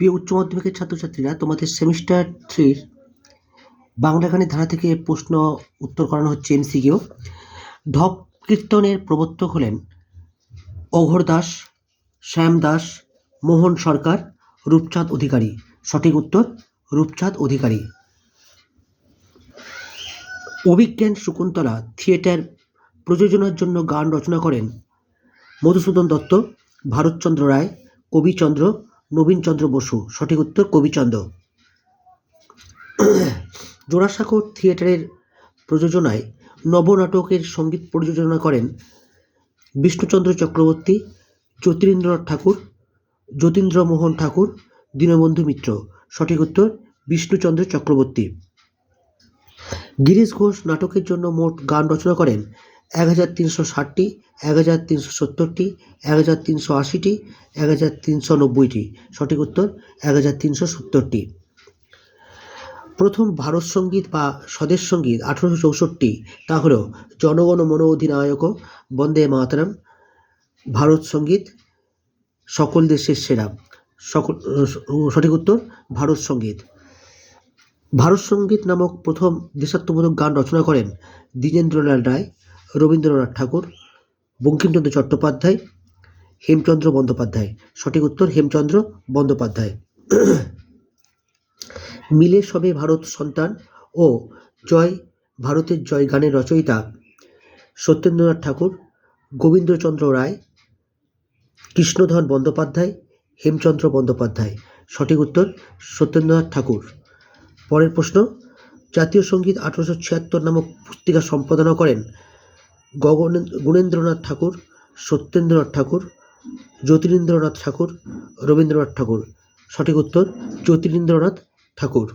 প্রিয় উচ্চ মাধ্যমিকের ছাত্রছাত্রীরা, তোমাদের সেমিস্টার 3 বাংলা গানের ধারা থেকে প্রশ্ন উত্তর করানো হচ্ছে, এমসিকিউ। ঢপ কীর্তনের প্রবর্তক হলেন অঘোর দাস, শ্যাম দাস, মোহন সরকার, রূপচাঁদ অধিকারী। সঠিক উত্তর রূপচাঁদ অধিকারী। অভিজ্ঞান শকুন্তলা থিয়েটার প্রযোজনার জন্য গান রচনা করেন মধুসূদন দত্ত, ভারতচন্দ্র রায়, কবিচন্দ্র, নবীনচন্দ্র বসু। সঠিক উত্তর কবিচন্দ্র। জোড়াসাঁকো থিয়েটারের প্রযোজনায় নবনাটকের সঙ্গীত পরিচালনা করেন বিষ্ণুচন্দ্র চক্রবর্তী, জ্যোতিরিন্দ্রনাথ ঠাকুর, যতীন্দ্রমোহন ঠাকুর, দীনবন্ধু মিত্র। সঠিক উত্তর বিষ্ণুচন্দ্র চক্রবর্তী। গিরিশ ঘোষ নাটকের জন্য মোট গান রচনা করেন 1360টি, 1370টি, 1380টি, 1390টি। সঠিক উত্তর 1370টি। প্রথম ভারত সঙ্গীত বা স্বদেশ সঙ্গীত 1864, তা হল জনগণ মন অধিনায়ক, বন্দে মাতরম। ভারত সঙ্গীত সকল দেশের সেরা। সঠিক উত্তর ভারত সঙ্গীত। ভারত সঙ্গীত নামক প্রথম দেশাত্মবোধক গান রচনা করেন দ্বিজেন্দ্রলাল রায়, রবীন্দ্রনাথ ঠাকুর, বঙ্কিমচন্দ্র চট্টোপাধ্যায়, হেমচন্দ্র বন্দ্যোপাধ্যায়। সঠিক উত্তর হেমচন্দ্র বন্দ্যোপাধ্যায়। মিলে সবে ভারত সন্তান ও জয় ভারতের জয় গানের রচয়িতা সত্যেন্দ্রনাথ ঠাকুর, গোবিন্দচন্দ্র রায়, কৃষ্ণধন বন্দ্যোপাধ্যায়, হেমচন্দ্র বন্দ্যোপাধ্যায়। সঠিক উত্তর সত্যেন্দ্রনাথ ঠাকুর। পরের প্রশ্ন, জাতীয় সঙ্গীত 1876 নামক পুস্তিকা সম্পাদনা করেন গুণেন্দ্রনাথ ঠাকুর, সত্যেন্দ্রনাথ ঠাকুর, জ্যোতিরিন্দ্রনাথ ঠাকুর, রবীন্দ্রনাথ ঠাকুর। সঠিক উত্তর জ্যোতিরিন্দ্রনাথ ঠাকুর।